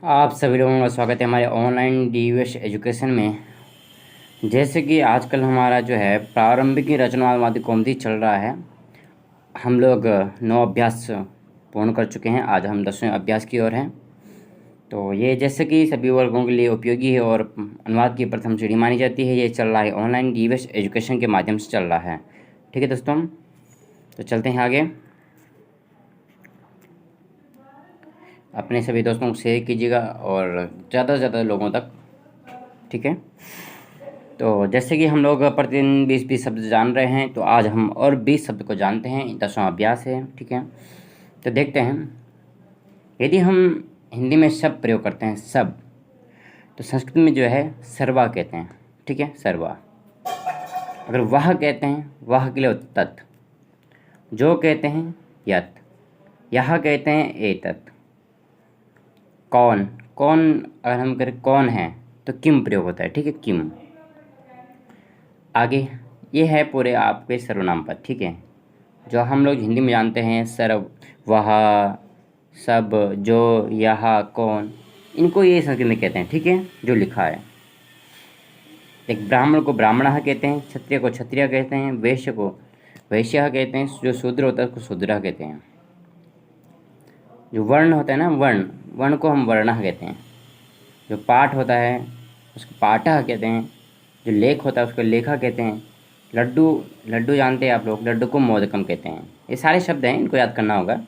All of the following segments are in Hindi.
आप सभी लोगों का स्वागत है हमारे ऑनलाइन डीवीएस एजुकेशन में। जैसे कि आजकल हमारा जो है प्रारंभिक रचनावादी कौमुदी चल रहा है। हम लोग 9 अभ्यास पूर्ण कर चुके हैं। आज हम 10वें अभ्यास की ओर हैं। तो ये जैसे कि सभी वर्गों के लिए उपयोगी है और अनुवाद की प्रथम सीढ़ी मानी जाती है। ये चल रहा है ऑनलाइन डीवीएस एजुकेशन के माध्यम से चल रहा है। ठीक है दोस्तों, तो चलते हैं आगे। अपने सभी दोस्तों को शेयर कीजिएगा और ज़्यादा से ज़्यादा लोगों तक। ठीक है, तो जैसे कि हम लोग प्रतिदिन 20-20 शब्द जान रहे हैं, तो आज हम और 20 शब्द को जानते हैं। 10वां अभ्यास है। ठीक है, तो देखते हैं। यदि हम हिंदी में सब प्रयोग करते हैं सब, तो संस्कृत में जो है सर्वा कहते हैं। ठीक है, सर्वा। अगर वह कहते हैं, वह के लिए तत्। जो कहते हैं यत्। यह कहते हैं एतत्। कौन, कौन अगर हम करें कौन है तो किम प्रयोग होता है। ठीक है, किम। आगे ये है पूरे आपके सर्वनाम पद। ठीक है, जो हम लोग हिंदी में जानते हैं सर्व, वह, सब, जो, यह, कौन, इनको ये संस्कृत में कहते हैं। ठीक है, जो लिखा है। एक ब्राह्मण को ब्राह्मणः कहते हैं, क्षत्रिय को क्षत्रिय कहते हैं, वैश्य को वैश्यः कहते हैं, जो शूद्र होता है उसको शूद्रः कहते हैं। जो वर्ण होता है ना, वर्ण, वर्ण को हम वर्णः कहते हैं। जो पाठ होता है उसको पाठः कहते हैं। जो लेख होता है उसको लेखा कहते हैं। लड्डू, लड्डू जानते हैं आप लोग, लड्डू को मोदकम कहते हैं। ये सारे शब्द हैं, इनको याद करना होगा।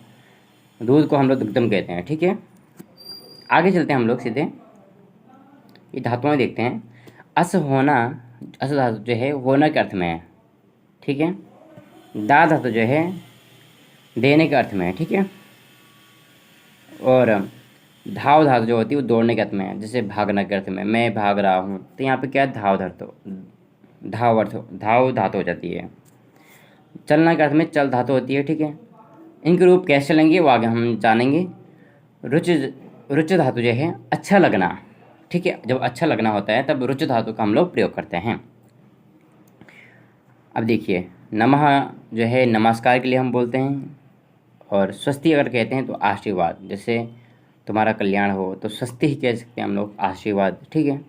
दूध को हम लोग दुग्धम कहते हैं। ठीक है, आगे चलते हैं हम लोग सीधे। ये धातुएं देखते हैं। अस होना, अस धातु जो है होना के अर्थ में है। ठीक है, दा धातु जो है देने के अर्थ में है। ठीक है, और धाव धातु जो होती है वो दौड़ने के अर्थ में है। जैसे भागना के अर्थ में, मैं भाग रहा हूँ, तो यहाँ पे क्या है, धाव धातु, धाव अर्थ, धाव धातु हो जाती है। चलना के अर्थ में चल धातु होती है। ठीक है, इनके रूप कैसे चलेंगे वो आगे हम जानेंगे। रुच, रुच धातु जो है अच्छा लगना। ठीक है, जब अच्छा लगना होता है तब रुच धातु का हम लोग प्रयोग करते हैं। अब देखिए, नमः जो है नमस्कार के लिए हम बोलते हैं। और स्वस्ति अगर कहते हैं तो आशीर्वाद, जैसे तुम्हारा कल्याण हो तो स्वस्ति ही कह सकते हैं हम लोग, आशीर्वाद। ठीक है,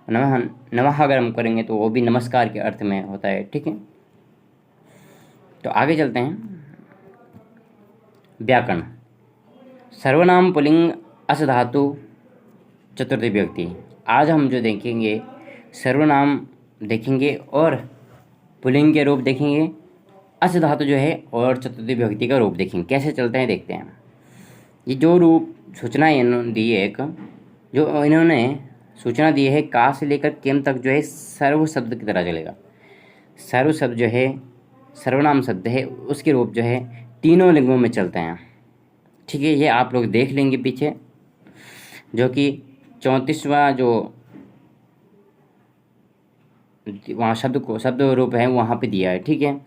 नमः, नमः अगर हम करेंगे तो वो भी नमस्कार के अर्थ में होता है। ठीक है, तो आगे चलते हैं। व्याकरण, सर्वनाम पुल्लिंग अस धातु चतुर्थी विभक्ति। आज हम जो देखेंगे सर्वनाम देखेंगे और पुल्लिंग के रूप देखेंगे, अस धातु जो है और चतुर्थी विभक्ति का रूप देखेंगे। कैसे चलते हैं देखते हैं। ये जो रूप सूचना इन्होंने दी है, एक जो इन्होंने सूचना दी है, का से लेकर केम तक जो है सर्व शब्द की तरह चलेगा। सर्व शब्द जो है सर्वनाम शब्द है, उसके रूप जो है तीनों लिंगों में चलते हैं। ठीक है, ये आप लोग देख लेंगे पीछे, जो कि 34वां जो वहाँ शब्द रूप है वहाँ पे दिया है। ठीक है,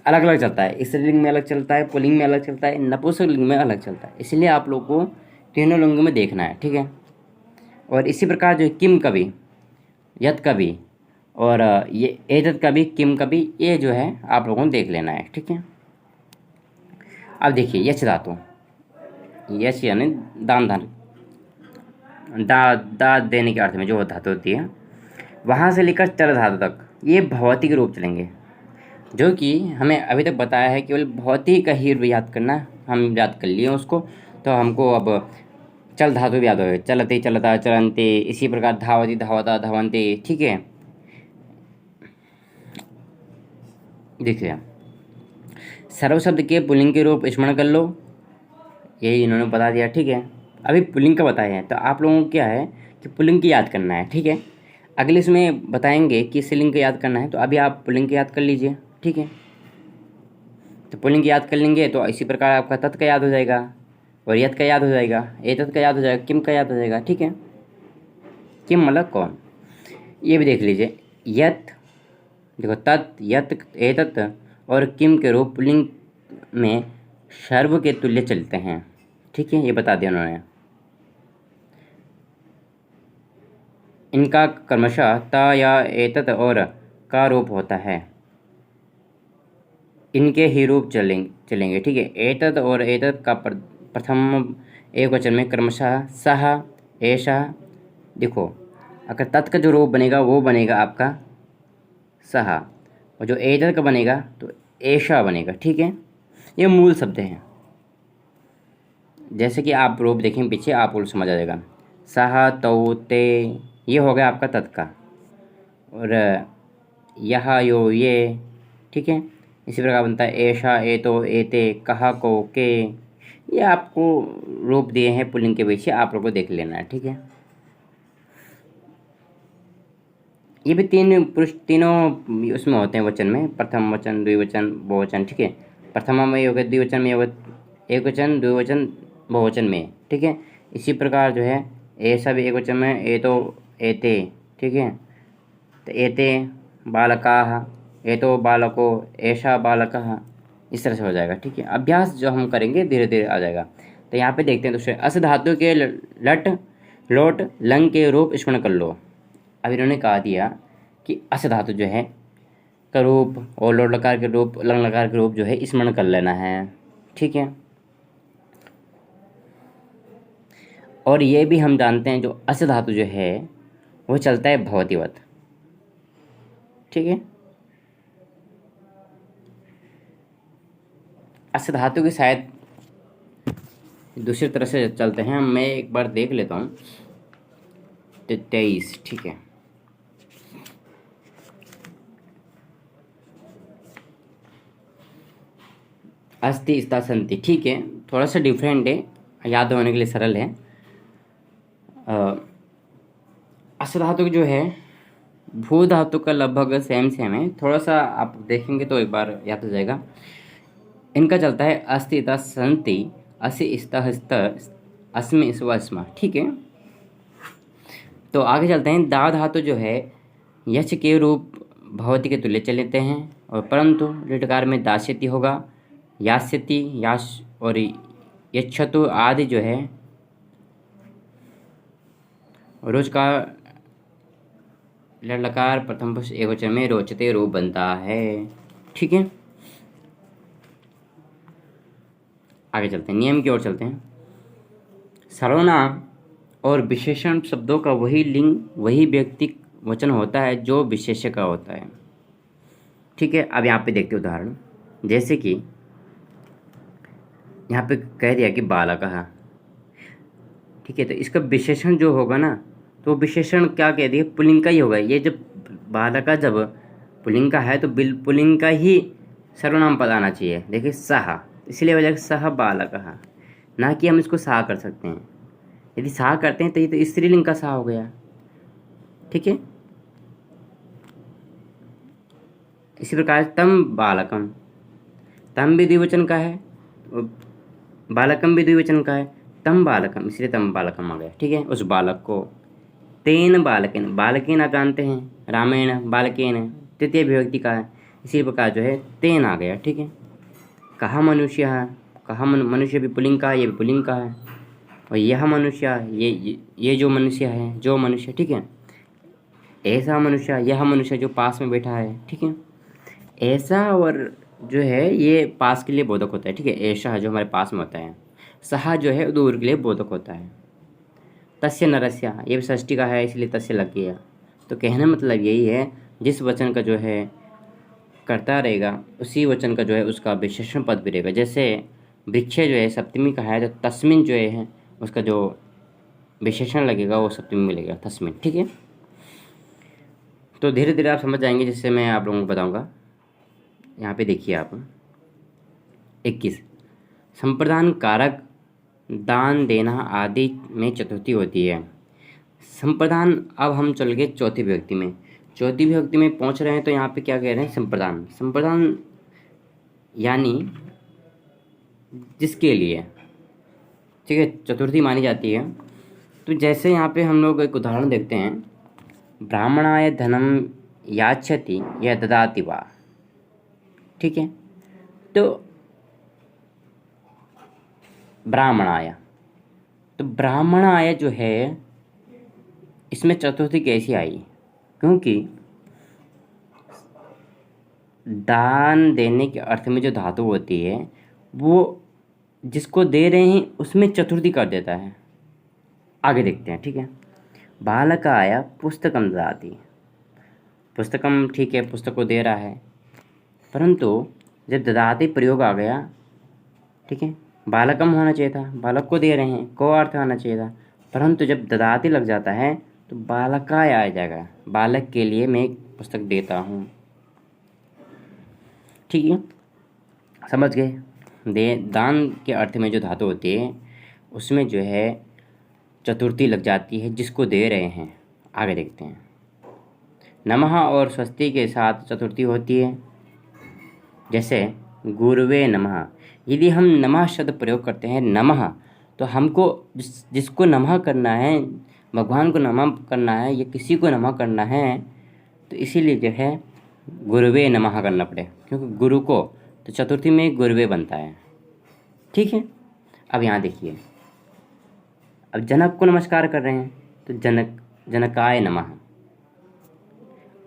अलग अलग चलता है, स्त्रीलिंग में अलग चलता है, पुल्लिंग में अलग चलता है, नपुंसक लिंग में अलग चलता है। इसलिए आप लोग को तीनों लिंगों में देखना है। ठीक है, और इसी प्रकार जो किम का भी, यत का भी और ये एतत का भी, किम का भी, ये जो है आप लोगों को देख लेना है। ठीक है, अब देखिए यश धातु, यश यानी दान, दान, दाद देने के अर्थ में जो धातु होती है, वहाँ से लेकर चल धातु तक ये भौतिक रूप चलेंगे। जो कि हमें अभी तक बताया है केवल भौतिक का ही याद करना, हम याद कर लिए उसको। तो हमको अब चल धातु भी याद हो, चलते चलता चलन्ते, इसी प्रकार धावती धावता धावन्ते। ठीक है, देखिए सर्व शब्द के पुल्लिंग के रूप स्मरण कर लो, यही इन्होंने बता दिया। ठीक है, अभी पुल्लिंग का बताया है, तो आप लोगों को क्या है कि पुल्लिंग की याद करना है। ठीक है, अगले इसमें बताएंगे कि स्त्रीलिंग को याद करना है, तो अभी आप पुल्लिंग की याद कर लीजिए। ठीक है, तो पुल्लिंग की याद कर लेंगे तो इसी प्रकार आपका तत् का याद हो जाएगा, और यत का याद हो जाएगा, एतत का याद हो जाएगा, किम का याद हो जाएगा। ठीक है, किम मतलब कौन, ये भी देख लीजिए। यत देखो, तत्, यत, एतत और किम के रूप पुल्लिंग में सर्व के तुल्य चलते हैं। ठीक है, ये बता दिया उन्होंने। इनका क्रमशः त या एतत और का रूप होता है, इनके ही रूप चलेंगे। ठीक है, एतत और एतत का प्रथम एक वचन में क्रमशः सह, ऐसा। देखो अगर तत् का जो रूप बनेगा वो बनेगा आपका सह, और जो एतत् का बनेगा तो ऐसा बनेगा। ठीक है, ये मूल शब्द हैं। जैसे कि आप रूप देखें पीछे आपको समझ आ जाएगा। सह, तौ, ते, ये हो गया आपका तत् का, और यह, यो, ये। ठीक है, इसी प्रकार बनता है ऐसा, एतो, एते, कहा, को, के। ये आपको रूप दिए हैं पुल्लिंग के पीछे, आप लोगों को देख लेना है। ठीक है, ये भी तीन पुरुष तीनों उसमें होते हैं वचन में, प्रथम वचन, द्विवचन, बहुवचन। ठीक है, प्रथमा में होगा, द्विवचन में होगा एक वचन, द्विवचन बहुवचन में। ठीक है, इसी प्रकार जो है ऐसा भी एक वचन में, ए तो, एते। ठीक है, तो एते बालकाः, एतो बालको, ऐसा बालकः, इस तरह से हो जाएगा। ठीक है, अभ्यास जो हम करेंगे धीरे धीरे आ जाएगा। तो यहाँ पे देखते हैं दूसरे, अस धातु के लट, लोट, लंग के रूप स्मरण कर लो। अब इन्होंने कहा दिया कि अस धातु जो है का रूप और लोट लकार के रूप, लंग लकार के रूप जो है स्मरण कर लेना है। ठीक है, और ये भी हम जानते हैं जो अस धातु जो है वो चलता है भवतिवत। ठीक है, अस धातु की शायद दूसरी तरह से चलते हैं, मैं एक बार देख लेता हूँ। 23। ठीक है, अस्ति, स्था, संति। ठीक है, थोड़ा सा डिफरेंट है, याद होने के लिए सरल है। अस धातु जो है भू धातु का लगभग सेम सेम है, थोड़ा सा आप देखेंगे तो एक बार याद हो जाएगा। इनका चलता है अस्ति, ता, संति, असि, स्तः, स्त, अस्मि, स्व, स्म। ठीक है, तो आगे चलते हैं। दा धातु जो है यच के रूप भवति के तुल्य चलते हैं, और परंतु ऋटकार में दास्यति होगा, यास्यति, यास, और यच्छतु आदि जो है रोज का लड़लकार प्रथम पुरुष एकवचन में रोचते रूप बनता है। ठीक है, आगे चलते हैं, नियम की ओर चलते हैं। सर्वनाम और विशेषण शब्दों का वही लिंग, वही व्यक्ति वचन होता है जो विशेष्य का होता है। ठीक है, अब यहाँ पे देखते हैं उदाहरण, जैसे कि यहाँ पे कह दिया कि बालकः। ठीक है, तो इसका विशेषण जो होगा ना, तो विशेषण क्या कह दिया, पुल्लिंग का ही होगा। ये जब बालका जब पुल्लिंग का है तो पुल्लिंग का ही सर्वनाम पद आना चाहिए। देखिए सह, इसलिए वजह सह बालकः, ना कि हम इसको सा कर सकते हैं। यदि सा करते हैं तो ये तो स्त्रीलिंग का सा हो गया। ठीक है, इसी प्रकार तम बालकम, तम भी द्विवचन का है, बालकम भी द्विवचन का है, तम बालकम, इसलिए तम बालकम आ गया। ठीक है, उस बालक को। तेन बालकेन, बालकेन आप जानते हैं, रामेण बालकेन तृतीय विभक्ति का है, इसी प्रकार जो है तेन आ गया। ठीक है, कहा मनुष्य है, कहा मनुष्य भी पुल्लिंग का है, ये भी पुल्लिंग का है, और यह मनुष्य, ये जो मनुष्य है, जो मनुष्य। ठीक है, ऐसा मनुष्य, यह मनुष्य जो पास में बैठा है। ठीक है, ऐसा और जो है ये पास के लिए बोधक होता है। ठीक है, ऐसा जो हमारे पास में होता है, सहा जो है दूर के लिए बोधक होता है। तस्य नरस्य, ये भी षष्ठी का है इसलिए तस्य लग गया। तो कहने मतलब यही है, जिस वचन का जो है करता रहेगा उसी वचन का जो है उसका विशेषण पद भी रहेगा। जैसे वृक्ष जो है सप्तमी का है, तो तस्मिन जो है उसका जो विशेषण लगेगा वो सप्तमी में लगेगा, तस्मिन। ठीक है, तो धीरे धीरे आप समझ जाएंगे, जिससे मैं आप लोगों को बताऊंगा। यहाँ पे देखिए आप 21, संप्रदान कारक दान देना आदि में चतुर्थी होती है। संप्रदान, अब हम चल गए चौथी विभक्ति में। चौथी विभक्ति में पहुँच रहे हैं, तो यहाँ पे क्या कह रहे हैं, संप्रदान। संप्रदान यानी जिसके लिए, ठीक है, चतुर्थी मानी जाती है। तो जैसे यहाँ पे हम लोग एक उदाहरण देखते हैं, ब्राह्मणाय धनम याच्छति या ददाति वा। ठीक है, तो ब्राह्मणाय, तो ब्राह्मणाय जो है इसमें चतुर्थी कैसी आई, क्योंकि दान देने के अर्थ में जो धातु होती है वो जिसको दे रहे हैं उसमें चतुर्थी कर देता है। आगे देखते हैं, ठीक है। बालकाय पुस्तकम ददाति, पुस्तकम ठीक है, पुस्तक को दे रहा है, परंतु जब ददाति प्रयोग आ गया, ठीक है, बालकम होना चाहिए था, बालक को दे रहे हैं, को अर्थ आना चाहिए था, परंतु जब ददाति लग जाता है तो बालकाय आ जाएगा, बालक के लिए मैं एक पुस्तक देता हूँ। ठीक है, समझ गए। दान के अर्थ में जो धातु होती है उसमें जो है चतुर्थी लग जाती है जिसको दे रहे हैं। आगे देखते हैं, नमः और स्वस्ति के साथ चतुर्थी होती है। जैसे गुरुवे नमः, यदि हम नमः शब्द प्रयोग करते हैं नमः, तो हमको जिसको नमः करना है, भगवान को नमः करना है या किसी को नमः करना है, तो इसीलिए जो है गुरुवे नमः करना पड़े, क्योंकि गुरु को तो चतुर्थी में गुरुवे बनता है। ठीक है, अब यहाँ देखिए, अब जनक को नमस्कार कर रहे हैं तो जनकाय नमः।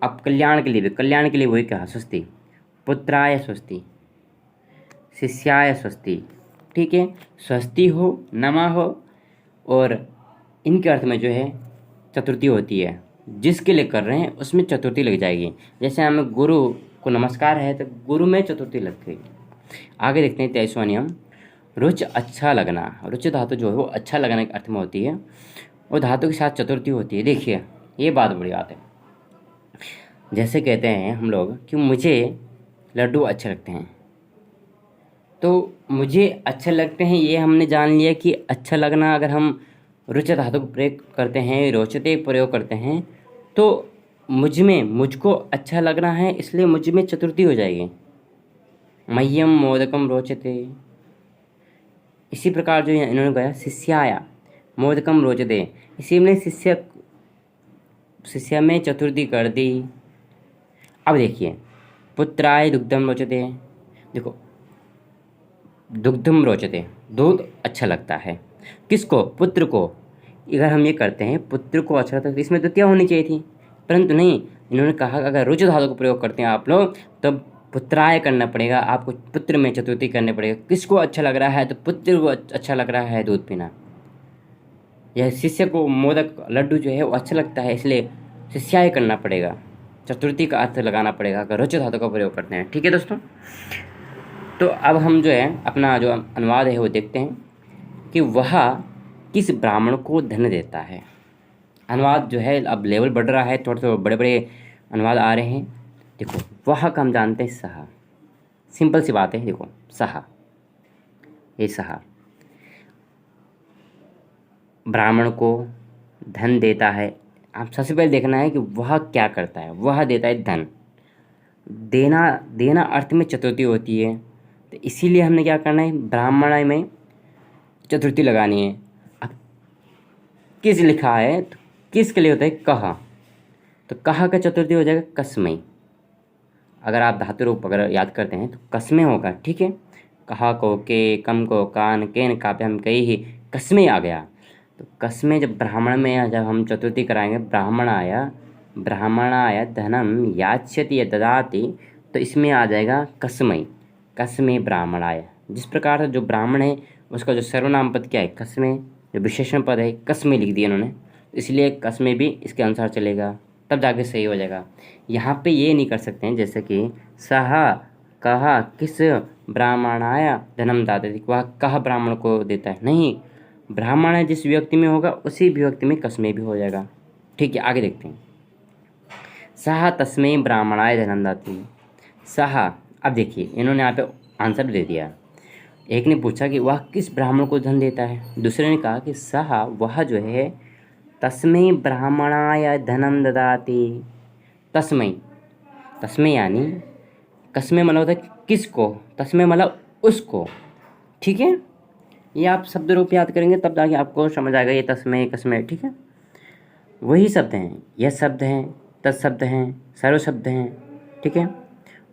अब कल्याण के लिए वही कहा, स्वस्ति, पुत्राय स्वस्ति, शिष्याय स्वस्ति। ठीक है, स्वस्ति हो, नमः हो, और इनके अर्थ में जो है चतुर्थी होती है, जिसके लिए कर रहे हैं उसमें चतुर्थी लग जाएगी। जैसे हमें गुरु को नमस्कार है तो गुरु में चतुर्थी लग गई। आगे देखते हैं 23वां नियम, रुच अच्छा लगना। रुच धातु जो है वो अच्छा लगने के अर्थ में होती है, और धातु के साथ चतुर्थी होती है। देखिए, ये बात बड़ी बात है। जैसे कहते हैं हम लोग कि मुझे लड्डू अच्छे लगते हैं, तो मुझे अच्छे लगते हैं, ये हमने जान लिया कि अच्छा लगना, अगर हम रुच धातु को प्रयोग करते हैं, रोचते प्रयोग करते हैं, तो मुझको अच्छा लगना है, इसलिए मुझ में चतुर्थी हो जाएगी। मह्यम मोदकम रोचते। इसी प्रकार जो इन्होंने कहा शिष्याया मोदकम रोचते, इसी में शिष्य में चतुर्थी कर दी। अब देखिए, पुत्राय दुग्धम रोचते। देखो, दुग्धम रोचते, दूध अच्छा लगता है किसको? पुत्र को। अगर हम ये करते हैं पुत्र को अच्छा लगता है तो इसमें तो क्या होनी चाहिए थी, परंतु नहीं, इन्होंने कहा अगर रुच धातु को प्रयोग करते हैं आप लोग तब पुत्राय करना पड़ेगा, आपको पुत्र में चतुर्थी करनी पड़ेगा। किसको अच्छा लग रहा है? तो पुत्र को अच्छा लग रहा है दूध पीना, या शिष्य को मोदक लड्डू जो है वो अच्छा लगता है, इसलिए शिष्याय करना पड़ेगा, चतुर्थी का अर्थ लगाना पड़ेगा अगर रुच धातु का प्रयोग करते हैं। ठीक है दोस्तों, तो अब हम जो है अपना जो अनुवाद है वो देखते हैं कि वह किस ब्राह्मण को धन देता है। अनुवाद जो है अब लेवल बढ़ रहा है, थोड़े थोड़े बड़े बड़े अनुवाद आ रहे हैं। देखो, वह का हम जानते हैं सहा, सिंपल सी बात है। देखो सहा, ये सहा ब्राह्मण को धन देता है। आप सबसे पहले देखना है कि वह क्या करता है। वह देता है धन, देना अर्थ में चतुर्थी होती है, तो इसीलिए हमने क्या करना है, ब्राह्मण में चतुर्थी लगानी है। अब किस लिखा है तो किसके लिए होता है? कहा, तो कहा का चतुर्थी हो जाएगा कस्मई। अगर आप धातु रूप अगर याद करते हैं तो कस्मे होगा। ठीक है, कहा को के, कम को कान, केन काव्य हम कई ही कस्मे आ गया। तो कस्मे जब ब्राह्मण में जब हम चतुर्थी कराएंगे, ब्राह्मणाय धनम याच्यति या ददाति, तो इसमें आ जाएगा कस्मई, कस्मे ब्राह्मणाय। जिस प्रकार से जो ब्राह्मण है उसका जो सर्वनाम पद क्या है? कस्मे। जो विशेषण पद है कस्मे लिख दिया इन्होंने, इसलिए कस्मे भी इसके अनुसार चलेगा, तब जाके सही हो जाएगा। यहाँ पे ये नहीं कर सकते हैं जैसे कि सहा कहा किस ब्राह्मणाय धनम दाते, वह कह ब्राह्मण को देता है, नहीं, ब्राह्मण है जिस व्यक्ति में होगा उसी व्यक्ति में कस्मे भी हो जाएगा। ठीक है, आगे देखते हैं, सहा तस्मै ब्राह्मणाय धनम दाति। सहा, अब देखिए इन्होंने यहाँ पे आंसर दे दिया। एक ने पूछा कि वह किस ब्राह्मण को धन देता है, दूसरे ने कहा कि सहा वह जो है तस्मै ब्राह्मणाय धनम ददाति। तस्मै यानी कस्मे मतलब होता है किसको, तस्मै मतलब उसको। ठीक है, ये आप शब्द रूप याद करेंगे तब जाके आपको समझ आएगा ये तस्मै कस्मे। ठीक है, वही शब्द हैं, यह शब्द हैं, तत्शब्द हैं, सर्व शब्द हैं। ठीक है,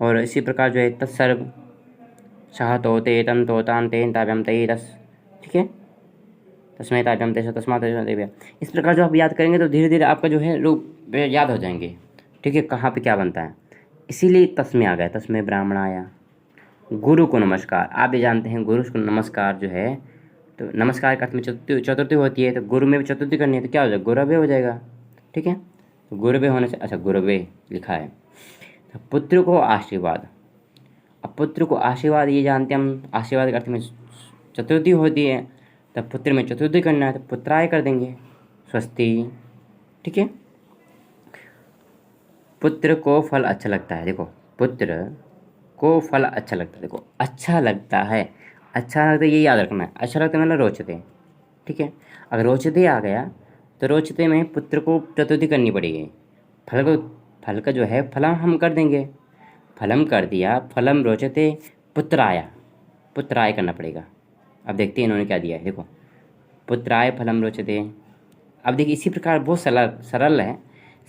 और इसी प्रकार जो है तत्सर्व, सह तोते तन तोतान तेन ताभ्यम तई तस। ठीक है, तस्मै ताभ्यम तेस तस्मात् देव्या। इस प्रकार जो आप याद करेंगे तो धीरे धीरे आपका जो है रूप याद हो जाएंगे। ठीक है, कहाँ पे क्या बनता है, इसीलिए तस्मै आ गया, तस्मै ब्राह्मण आया। गुरु को नमस्कार। आप भी जानते हैं गुरु को नमस्कार जो है, तो नमस्कार का अर्थ में चतुर्थी होती है, तो गुरु में भी चतुर्थी करनी है तो क्या हो जाएगा, गुरवे हो जाएगा। ठीक है, तो गुरवे होने से, अच्छा गुरवे लिखा है। तो पुत्र को आशीर्वाद, अब पुत्र को आशीर्वाद ये जानते हैं हम, आशीर्वाद के अर्थ में चतुर्थी होती है, तब पुत्र में चतुर्थी करना है तो पुत्राय कर देंगे, स्वस्ति। ठीक है, पुत्र को फल अच्छा लगता है, देखो पुत्र को फल अच्छा लगता है, देखो अच्छा लगता है, अच्छा लगता है ये याद रखना है, अच्छा लगता है मतलब रोचते। ठीक है, अगर रोचते आ गया तो रोचते में पुत्र को चतुर्थी करनी पड़ेगी, फल का जो है फलम हम कर देंगे, फलम कर दिया, फलम रोचते पुत्राय, पुत्राय करना पड़ेगा। अब देखते हैं इन्होंने क्या दिया है, देखो पुत्राय फलम रोचते। अब देखिए इसी प्रकार बहुत सरल सरल है,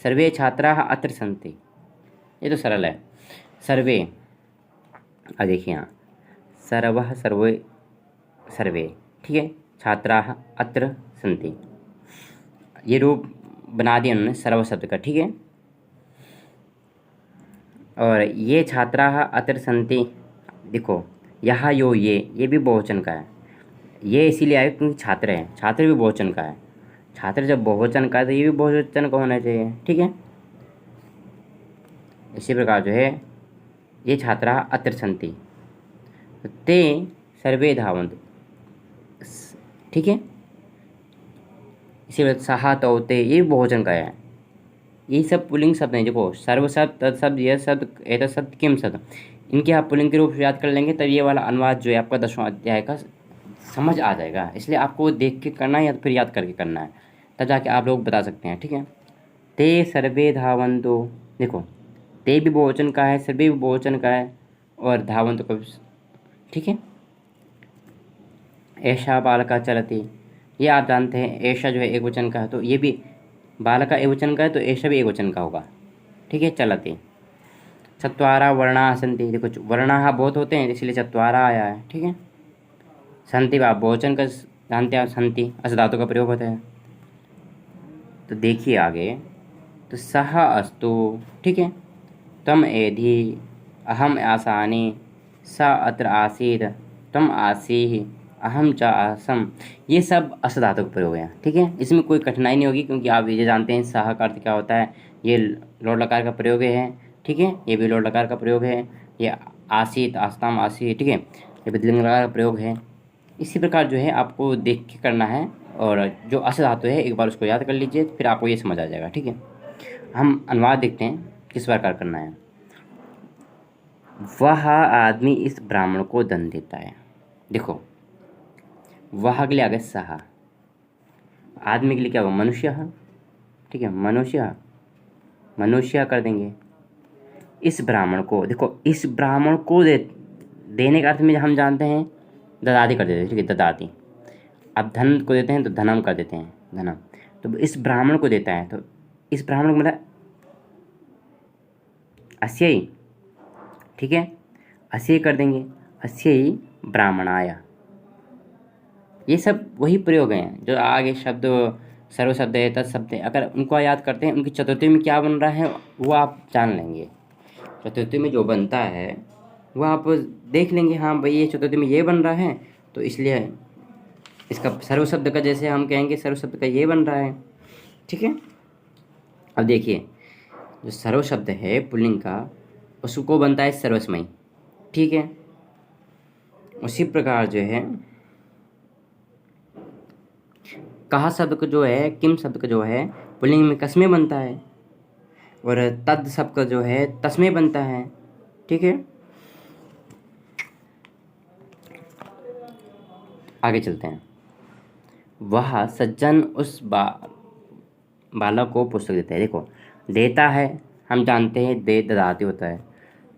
सर्वे छात्राः अत्र सन्ति, ये तो सरल है, सर्वे। अब देखिए यहाँ सर्वः सर्वे सर्वे, ठीक है, छात्राः अत्र सन्ति, ये रूप बना दिया उन्होंने सर्व शब्द का। ठीक है, और ये छात्राः अत्र सन्ति, देखो यहाँ यो ये भी बहुवचन का है, ये इसीलिए आया क्योंकि छात्र है, छात्र भी बहुवचन का है, छात्र जब बहुवचन का है तो ये भी बहुवचन का होना चाहिए। ठीक है, इसी प्रकार जो है ये छात्राः अत्र सन्ति, तो ते सर्वे धावन्तु। ठीक है, इसी प्रकार सहा तौ ते, ये भी बहुवचन का है, यही सब पुल्लिंग शब्द हैं। देखो सर्व शब्द, तत्शब्द, यह शब्द, एतत् शब्द, किम शब्द, इनके आप पुल्लिंग के रूप से याद कर लेंगे तब ये वाला अनुवाद जो है आपका 10वां अध्याय का समझ आ जाएगा। इसलिए आपको देख के करना है या फिर याद करके करना है, तब जाके आप लोग बता सकते हैं। ठीक है, ते सर्वे धावन्तु, देखो ते भी बहुवचन का है, सर्वे भी बहुवचन का है, और धावन्तु का भी। ठीक है, ऐशा बालका चलति, ये आप जानते हैं ऐशा जो है एक वचन का है, तो ये भी बालका एक वचन का है तो ऐशा भी एक वचन का होगा। ठीक है, चलति। चत्वारा वर्णाः सन्ति, देखो वर्णाः बहुत होते हैं इसलिए चत्वारा आया है। ठीक है, सन्ति आप बहुवचन का जानते हैं, सन्ति अस धातु का प्रयोग होता है। तो देखिए आगे, तो सह अस्तु, ठीक है, तम एधि, अहम आसानि, स अत्र आसीत्, तम आसीः, अहम च आसम, ये सब अस धातु का प्रयोग है। ठीक है, इसमें कोई कठिनाई नहीं होगी क्योंकि आप ये जानते हैं सह का अर्थ क्या होता है, ये लोट लकार का प्रयोग है। ठीक है, ये भी लोट लकार का प्रयोग है, ये आसीत, आस्ताम, आसी, ठीक है, ये भी द्विलिंग लकार का प्रयोग है। इसी प्रकार जो है आपको देख के करना है, और जो अस धातु है एक बार उसको याद कर लीजिए, फिर आपको ये समझ आ जाएगा। ठीक है, हम अनुवाद देखते हैं किस प्रकार करना है। वह आदमी इस ब्राह्मण को दंड देता है, देखो वह के लिए आ गया सहा, आदमी के लिए क्या होगा, मनुष्य। ठीक है, मनुष्य, मनुष्य कर देंगे। इस ब्राह्मण को, देखो इस ब्राह्मण को देने का अर्थ में हम जानते हैं ददाति कर देते हैं। ठीक है, ददाति, अब धन को देते हैं तो धनम कर देते हैं, धनम, तो इस ब्राह्मण को देता है, तो इस ब्राह्मण को मतलब अस्यै। ठीक है, अस्यै कर देंगे, अस्यै ब्राह्मणाय, ये सब वही प्रयोग हैं जो आगे शब्द सर्व शब्द है, तत्शब्द है, अगर उनको याद करते हैं उनकी चतुर्थी में क्या बन रहा है वो आप जान लेंगे। चतुर्थी में जो बनता है वो आप देख लेंगे, हाँ भाई ये चतुर्थी में ये बन रहा है, तो इसलिए इसका सर्व शब्द का जैसे हम कहेंगे सर्व शब्द का ये बन रहा है। ठीक है, अब देखिए जो सर्व शब्द है पुल्लिंग का उसको बनता है सर्वस्मयी। ठीक है, उसी प्रकार जो है कहा शब्द का जो है, किम शब्द का जो है पुल्लिंग में कसमे बनता है, और तद शब्द का जो है तस्मे बनता है। ठीक है, आगे चलते हैं। वह सज्जन उस बालक को पुस्तक देता है, देखो देता है हम जानते हैं दे ददाती होता है,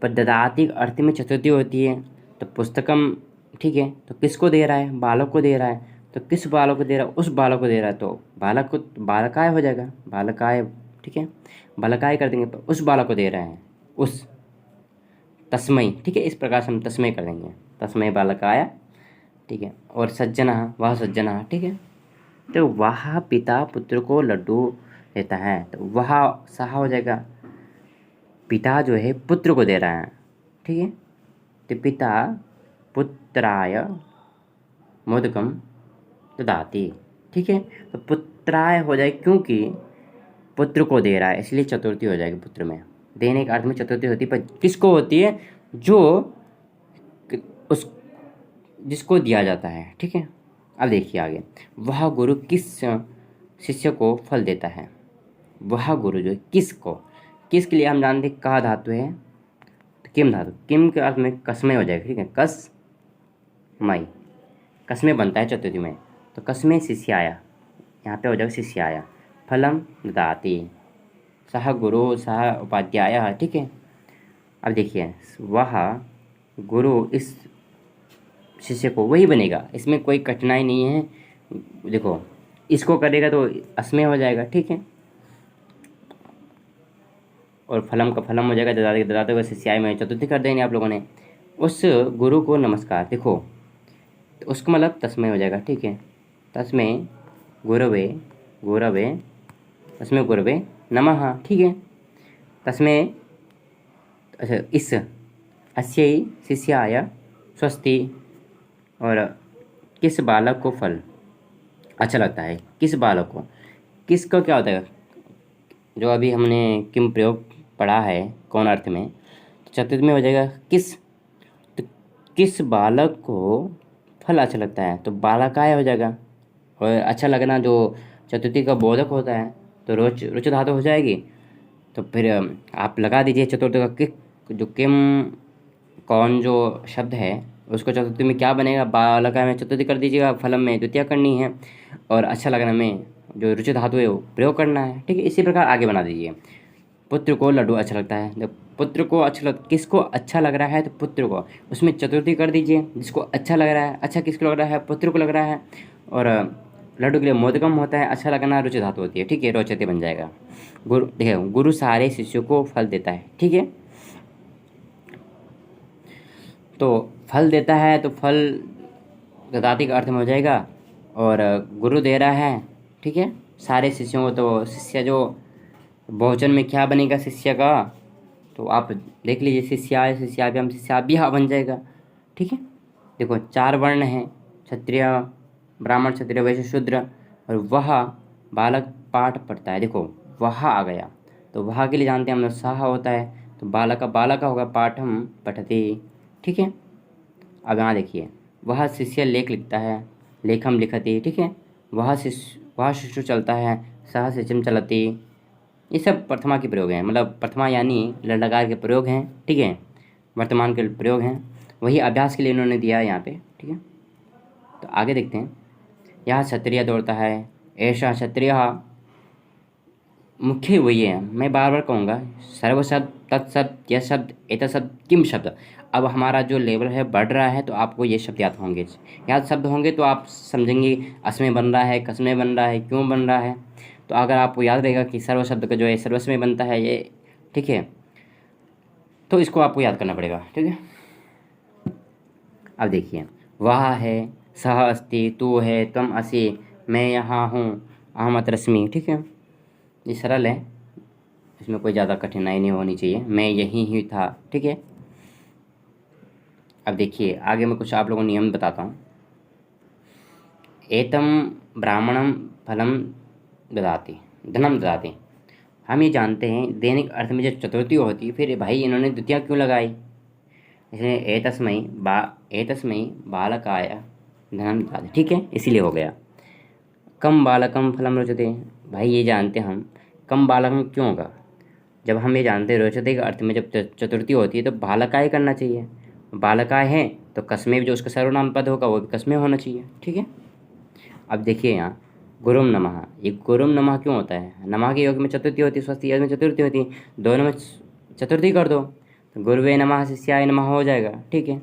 पर ददाती अर्थ में चतुर्थी होती है, तो पुस्तकम। ठीक है, तो किसको दे रहा है, बालक को दे रहा है, तो किस बालक को दे रहा है, उस बालक को दे रहा है, तो बालक को बालकाय हो जाएगा, बालकाय। ठीक है, बालकाय कर देंगे, तो उस बालक को दे रहे हैं, उस तस्मय। ठीक है, इस प्रकार से हम तस्मय कर देंगे, तस्मय बालकाय। ठीक है, और सज्जनः, वह सज्जनः। ठीक है, तो वह पिता पुत्र को लड्डू देता है, तो वह सहा हो जाएगा, पिता जो है पुत्र को दे रहा है। ठीक है, तो पिता पुत्राय मोदकम ददाति। ठीक है, तो पुत्राय हो जाए क्योंकि पुत्र को दे रहा है, इसलिए चतुर्थी हो जाएगी पुत्र में। देने के अर्थ में चतुर्थी होती है, पर किसको होती है? जो उस जिसको दिया जाता है। ठीक है, अब देखिए आगे, वह गुरु किस शिष्य को फल देता है? वह गुरु जो किसको, किसके लिए हम जानते हैं का धातु है, तो किम धातु, किम के अर्थ में कसमय हो जाएगा। ठीक है, कसमय, कसमय बनता है चतुर्थी में, तो कसमय शिष्याय, यहाँ पे हो जाएगा शिष्याय फलम ददाति, सह गुरु सह उपाध्याय। ठीक है, अब देखिए वह गुरु इस शिष्य को, वही बनेगा, इसमें कोई कठिनाई नहीं है। देखो इसको करेगा तो अस्मय हो जाएगा। ठीक है, और फलम का फलम हो जाएगा, ददाते ददाते हुए शिष्याय में चतुर्थी कर देंगे आप लोगों ने। उस गुरु को नमस्कार, देखो तो उसको मतलब तस्मय हो जाएगा। ठीक है, तस्मय गुरवे, गुरवे तस्मय गुरवे नमः। ठीक है, तस्मय, अच्छा इस अस्यै शिष्याय स्वस्ति, और किस बालक को फल अच्छा लगता है, किस बालक को, किसका क्या होता है, जो अभी हमने किम प्रयोग पढ़ा है कौन अर्थ में, तो चतुर्थ में हो जाएगा किस, तो किस बालक को फल अच्छा लगता है, तो बालकाय हो जाएगा। और अच्छा लगना जो चतुर्थी का बोधक होता है, तो रुच धातु हो जाएगी। तो फिर आप लगा दीजिए चतुर्थी का किक, जो किम कौन जो शब्द है उसको चतुर्थी में क्या बनेगा, बालकाय में चतुर्थी कर दीजिएगा, फलम में द्वितीय करनी है, और अच्छा लगना में जो रुचि धातु है वो प्रयोग करना है। ठीक है, इसी प्रकार आगे बना दीजिए। पुत्र को लड्डू अच्छा लगता है, जब पुत्र को किसको अच्छा लग रहा है, तो पुत्र को, उसमें चतुर्थी कर दीजिए, जिसको अच्छा लग रहा है, अच्छा किसको लग रहा है, पुत्र को लग रहा है। और लड्डू के लिए मोदकम होता है, अच्छा लगना रुचि धातु होती है। ठीक है, रोचते बन जाएगा। गुरु, देखिए गुरु सारे शिष्यों को फल देता है। ठीक है, तो फल देता है, तो फल ददाती का अर्थ में हो जाएगा, और गुरु दे रहा है। ठीक है, सारे शिष्यों को, तो शिष्य जो बहुवचन में क्या बनेगा शिष्य का, तो आप देख लीजिए, शिष्याय शिष्याभ्याम शिष्याभ्याः बन जाएगा। ठीक है, देखो 4 वर्ण हैं, क्षत्रिय ब्राह्मण क्षत्रिय वैश्य शूद्र, और वह बालक पाठ पढ़ता है। देखो वह आ गया, तो वह के लिए जानते हैं हम लोग सह होता है, तो बालक का होगा पाठम पठति। ठीक है, अब यहाँ देखिए, वह शिष्य लेख लिखता है, लेखम लिखति। ठीक है, वह शिशु चलता है, सह शिशुम चलति। ये सब प्रथमा के प्रयोग हैं, मतलब प्रथमा यानी ललकार के प्रयोग हैं। ठीक है, वर्तमान के प्रयोग हैं, वही अभ्यास के लिए इन्होंने दिया है यहाँ पे। ठीक है, तो आगे देखते हैं। यह क्षत्रिय दौड़ता है, ऐसा क्षत्रिय, मुख्य वही है, मैं बार बार कहूँगा, सर्व शब्द, तत्शब्द, यह शब्द, एत शब्द, किम शब्द। अब हमारा जो लेवल है बढ़ रहा है, तो आपको ये शब्द याद होंगे, याद शब्द होंगे, तो आप समझेंगे अस्मय बन रहा है, कसमय बन रहा है, क्यों बन रहा है। तो अगर आपको याद रहेगा कि सर्व शब्द का जो है सर्वस्व में बनता है ये, ठीक है, तो इसको आपको याद करना पड़ेगा। ठीक है, अब देखिए, वह है, सह अस्ति, तू है, तुम असि, मैं यहाँ हूँ, अहम अत्रस्मि। ठीक है, ये सरल है, इसमें कोई ज़्यादा कठिनाई नहीं होनी चाहिए, मैं यही ही था। ठीक है, अब देखिए आगे मैं कुछ आप लोगों को नियम बताता हूँ। एतम ब्राह्मणम फलम ददाति, धनम ददाति। हम ये जानते हैं देने के अर्थ में जब चतुर्थी होती है, फिर भाई इन्होंने द्वितीया क्यों लगाई, इसलिए एतस्मै बालकाय धनम ददाति। ठीक है, इसीलिए हो गया। कम बालकम फलम रोचते, भाई ये जानते हम कम बालकम क्यों होगा, जब हम ये जानते हैं रोचते के अर्थ में जब चतुर्थी होती है तो बालकाय करना चाहिए, बालकाय है तो कसमे जो उसका सर्वनाम पद होगा वो भी कसमे होना चाहिए। ठीक है, अब देखिए यहाँ गुरुम नमः, ये गुरुम नमः क्यों होता है, नमः के योग में चतुर्थी होती है, स्वस्ति योग में चतुर्थी होती है, दोनों में चतुर्थी कर दो, तो गुरुवे नमः शिष्याय नमः हो जाएगा। ठीक है,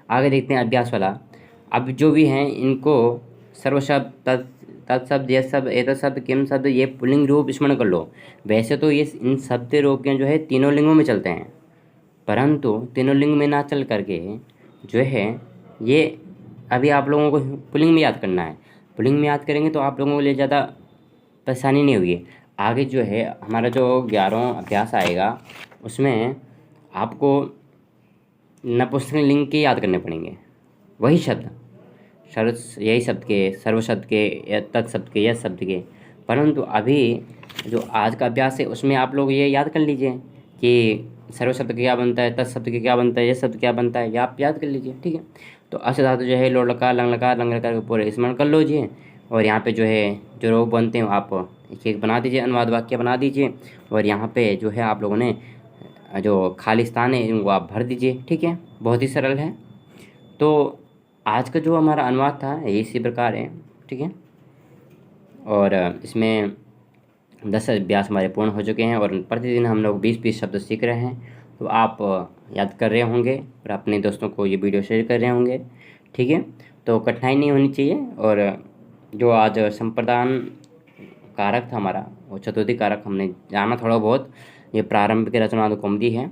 आगे देखते हैं अभ्यास वाला। अब जो भी हैं इनको सर्वशब्द, तत्शब्द, यह शब्द, एतत् शब्द, किम शब्द, ये पुल्लिंग रूप स्मरण कर लो। वैसे तो ये इन शब्द रूप के जो है तीनों लिंगों में चलते हैं, परंतु तीनों लिंग में ना चल करके जो है ये अभी आप लोगों को पुल्लिंग में याद करना है। पुल्लिंग में याद करेंगे तो आप लोगों के लिए ज़्यादा परेशानी नहीं होगी। आगे जो है हमारा जो 11वां अभ्यास आएगा उसमें आपको नपुंसकलिंग लिंग के याद करने पड़ेंगे, वही शब्द सर्व, यही शब्द के, सर्व शब्द के या तत्शब्द के या शब्द के। परंतु अभी जो आज का अभ्यास है उसमें आप लोग ये याद कर लीजिए कि सर्व शब्द का क्या बनता है, तत्शब्द के क्या बनता है, यह शब्द क्या बनता है, ये आप याद कर लीजिए, ठीक है। तो अस्य धातु जो है लोट लकार लंग लकार के पूरे स्मरण कर लीजिए। और यहाँ पे जो है जो रूप बनते हैं आप एक एक बना दीजिए, अनुवाद वाक्य बना दीजिए। और यहाँ पे जो है आप लोगों ने जो खाली स्थान है इनको आप भर दीजिए, ठीक है। बहुत ही सरल है। तो आज का जो हमारा अनुवाद था ये इसी प्रकार है, ठीक है। और इसमें 10 अभ्यास हमारे पूर्ण हो चुके हैं और प्रतिदिन हम लोग 20-20 शब्द सीख रहे हैं। तो आप याद कर रहे होंगे और अपने दोस्तों को ये वीडियो शेयर कर रहे होंगे, ठीक है। तो कठिनाई नहीं होनी चाहिए। और जो आज संप्रदान कारक था हमारा, वो चतुर्थी कारक हमने जाना थोड़ा बहुत। ये प्रारंभिक रचनात्मक कौमुदी है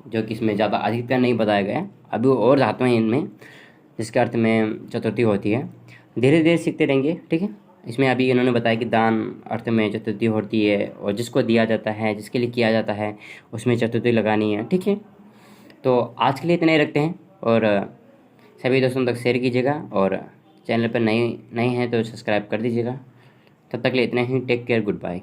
जो कि इसमें ज़्यादा अधिकतर नहीं बताया गया है। अभी और धातुएं हैं इनमें जिसके अर्थ में चतुर्थी होती है। धीरे धीरे सीखते रहेंगे, ठीक है। इसमें अभी इन्होंने बताया कि दान अर्थ में चतुर्थी होती है और जिसको दिया जाता है, जिसके लिए किया जाता है, उसमें चतुर्थी लगानी है, ठीक है। तो आज के लिए इतना ही रखते हैं और सभी दोस्तों तक शेयर कीजिएगा और चैनल पर नए हैं तो सब्सक्राइब कर दीजिएगा। तब तक के लिए इतना ही। Take care, good bye.